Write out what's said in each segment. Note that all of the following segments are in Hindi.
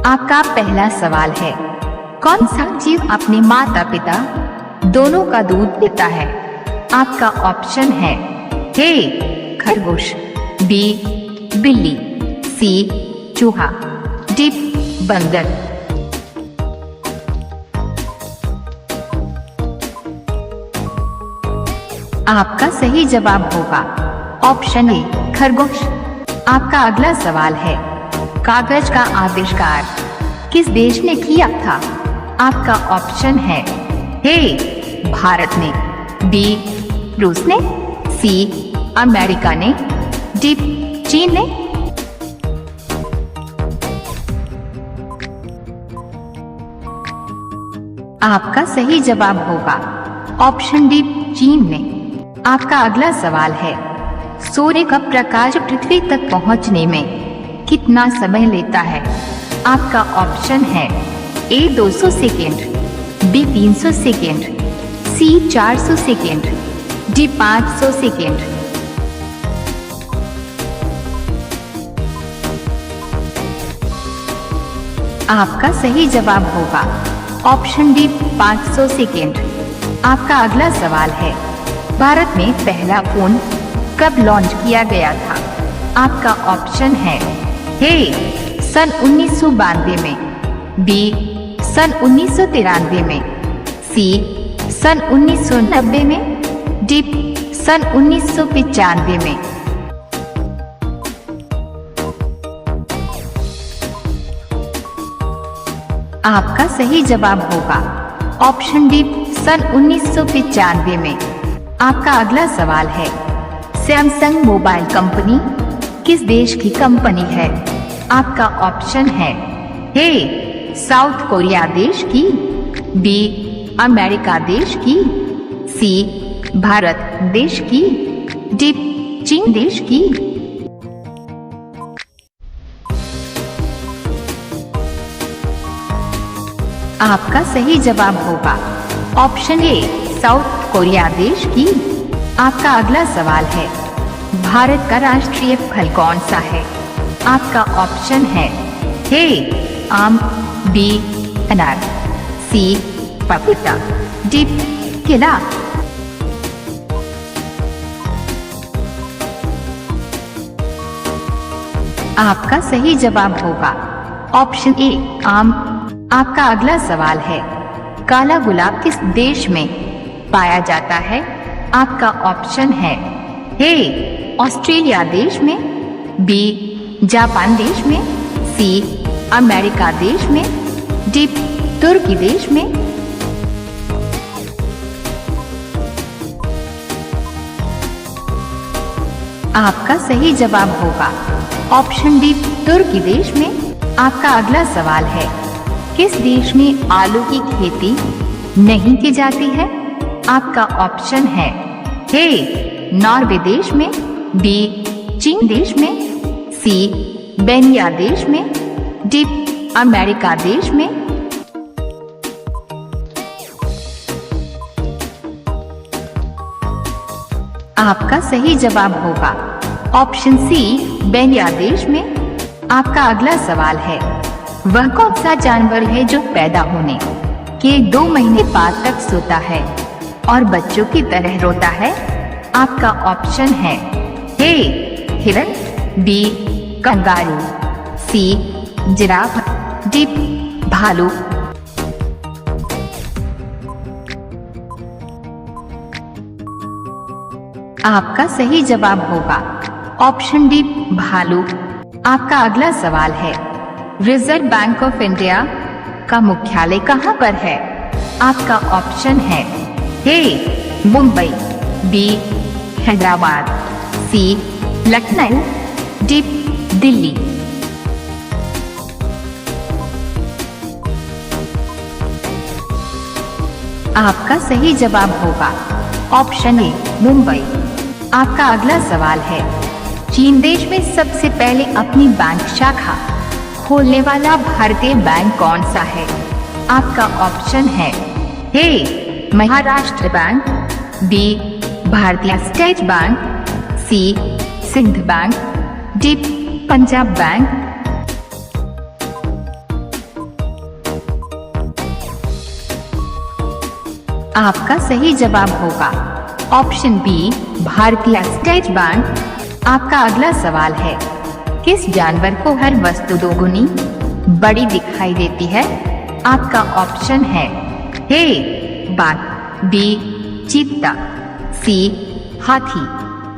आपका पहला सवाल है, कौन सा जीव अपने माता पिता दोनों का दूध पीता है? आपका ऑप्शन है ए खरगोश, बी बिल्ली, सी चूहा, डी बंदर। आपका सही जवाब होगा ऑप्शन ए खरगोश। आपका अगला सवाल है, कागज का आविष्कार किस देश ने किया था? आपका ऑप्शन है ए भारत ने, बी रूस ने, सी अमेरिका ने, डी चीन ने। आपका सही जवाब होगा ऑप्शन डी चीन ने। आपका अगला सवाल है, सूर्य का प्रकाश पृथ्वी तक पहुंचने में कितना समय लेता है? आपका ऑप्शन है ए 200 सेकेंड, बी 300 सेकेंड, सी 400 सेकेंड, डी 500 सेकेंड। आपका सही जवाब होगा ऑप्शन डी 500 सेकेंड। आपका अगला सवाल है, भारत में पहला फोन कब लॉन्च किया गया था? आपका ऑप्शन है ए सन 1992 में, बी सन 1993 में, सी सन 1990 में, डी सन 1995 में। आपका सही जवाब होगा ऑप्शन डी सन 1995 में। आपका अगला सवाल है, सैमसंग मोबाइल कंपनी किस देश की कंपनी है? आपका ऑप्शन है ए साउथ कोरिया देश की, बी अमेरिका देश की, सी भारत देश की, डी चीन देश की। आपका सही जवाब होगा ऑप्शन ए साउथ कोरिया देश की। आपका अगला सवाल है, भारत का राष्ट्रीय फल कौन सा है? आपका ऑप्शन है ए आम, बी अनार, सी पपीता, डी केला। आपका सही जवाब होगा ऑप्शन ए आम। आपका अगला सवाल है, काला गुलाब किस देश में पाया जाता है? आपका ऑप्शन है ए ऑस्ट्रेलिया देश में, बी जापान देश में, सी अमेरिका देश में, डी तुर्की देश में। आपका सही जवाब होगा ऑप्शन डी तुर्की देश में। आपका अगला सवाल है, किस देश में आलू की खेती नहीं की जाती है? आपका ऑप्शन है ए नॉर्वे देश में, बी चीन देश में, सी बेनिया देश में, डी अमेरिका देश में। आपका सही जवाब होगा ऑप्शन सी बेनिया देश में। आपका अगला सवाल है, वह कौन सा जानवर है जो पैदा होने के 2 महीने बाद तक सोता है और बच्चों की तरह रोता है? आपका ऑप्शन है ए हिरन, B kangaroo, C giraffe, D भालू। आपका सही जवाब होगा ऑप्शन डी भालू। आपका अगला सवाल है, रिजर्व बैंक ऑफ इंडिया का मुख्यालय कहाँ पर है? आपका ऑप्शन है ए मुंबई, बी हैदराबाद, सी लखनऊ, डी दिल्ली। आपका सही जवाब होगा ऑप्शन ए मुंबई। आपका अगला सवाल है, चीन देश में सबसे पहले अपनी बैंक शाखा खोलने वाला भारतीय बैंक कौन सा है? आपका ऑप्शन है A Maharashtra Bank, B Bharatiya State Bank, C Sindh Bank, D Punjab Bank. आपका सही जवाब होगा option B Bharatiya State Bank. आपका अगला सवाल है, किस जानवर को हर वस्तु दोगुनी बड़ी दिखाई देती है? आपका ऑप्शन है ए बाघ, बी चीता, सी हाथी,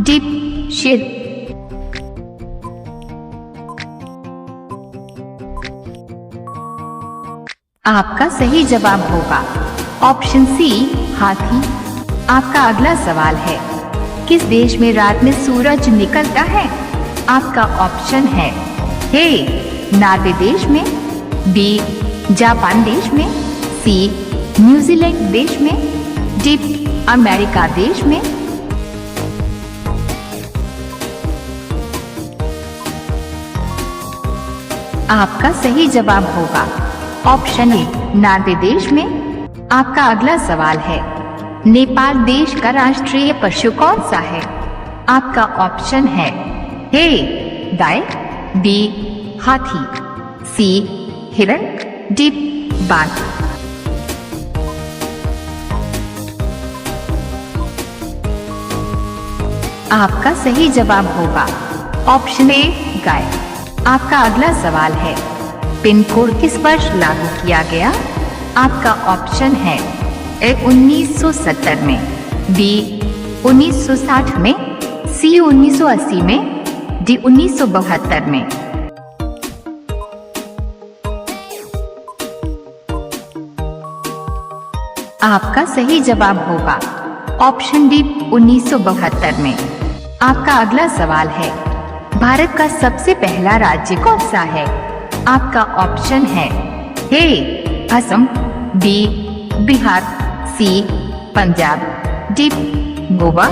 डी शेर। आपका सही जवाब होगा ऑप्शन सी हाथी। आपका अगला सवाल है, किस देश में रात में सूरज निकलता है? आपका ऑप्शन है ए नॉर्वे देश में, बी जापान देश में, सी न्यूजीलैंड देश में, डी अमेरिका देश में। आपका सही जवाब होगा ऑप्शन ए नॉर्वे देश में। आपका अगला सवाल है, नेपाल देश का राष्ट्रीय पशु कौन सा है? आपका ऑप्शन है ए गाय, बी हाथी, सी हिरण, डी बाघ। आपका सही जवाब होगा ऑप्शन ए गाय। आपका अगला सवाल है, पिन कोड किस वर्ष लागू किया गया? आपका ऑप्शन है ए 1970 में, बी 1960 में, सी 1980 में, डी 1972 में। आपका सही जवाब होगा ऑप्शन डी 1972 में। आपका अगला सवाल है, भारत का सबसे पहला राज्य कौन सा है? आपका ऑप्शन है ए असम, बी बिहार, सी पंजाब, डी गोवा।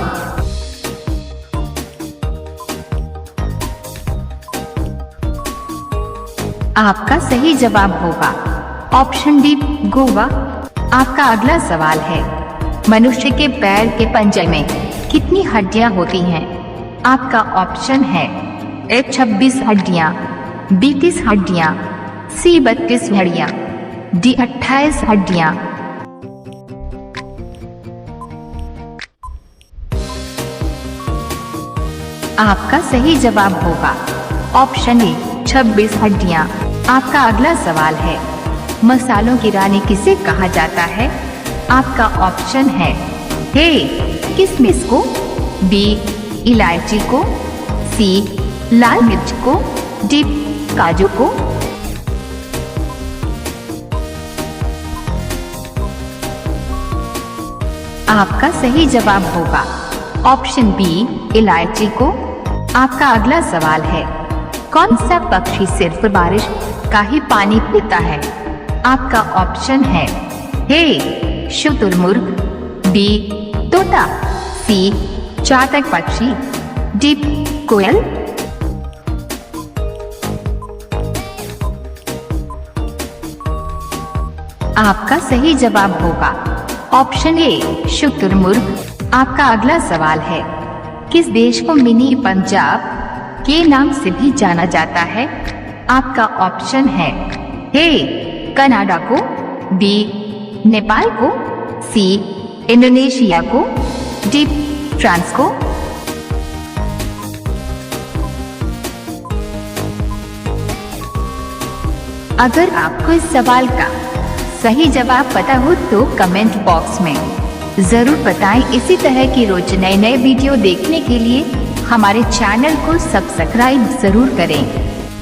आपका सही जवाब होगा ऑप्शन डी गोवा। आपका अगला सवाल है, मनुष्य के पैर के पंजे में कितनी हड्डियां होती हैं? आपका ऑप्शन है ए 26 हड्डियां, बी 30 हड्डियां, सी 32 हड्डियां, डी 28 हड्डियां। आपका सही जवाब होगा ऑप्शन ए 26 हड्डियां। आपका अगला सवाल है, मसालों की रानी किसे कहा जाता है? आपका ऑप्शन है ए किशमिश को, बी इलायची को, सी लाल मिर्च को, डी काजू को। आपका सही जवाब होगा ऑप्शन बी इलायची को। आपका अगला सवाल है, कौन सा पक्षी सिर्फ बारिश का ही पानी पीता है? आपका ऑप्शन है ए शुतुरमुर्ग, बी तोता, सी चातक पक्षी, डी कोयल। आपका सही जवाब होगा ऑप्शन ए शुतुरमुर्ग। आपका अगला सवाल है, किस देश को मिनी पंजाब के नाम से भी जाना जाता है? आपका ऑप्शन है ए कनाडा को, बी नेपाल को, सी इंडोनेशिया को, डी फ्रांस को। अगर आपको इस सवाल का सही जवाब पता हो तो कमेंट बॉक्स में जरूर बताएं। इसी तरह की रोज नए वीडियो देखने के लिए हमारे चैनल को सब्सक्राइब जरूर करें।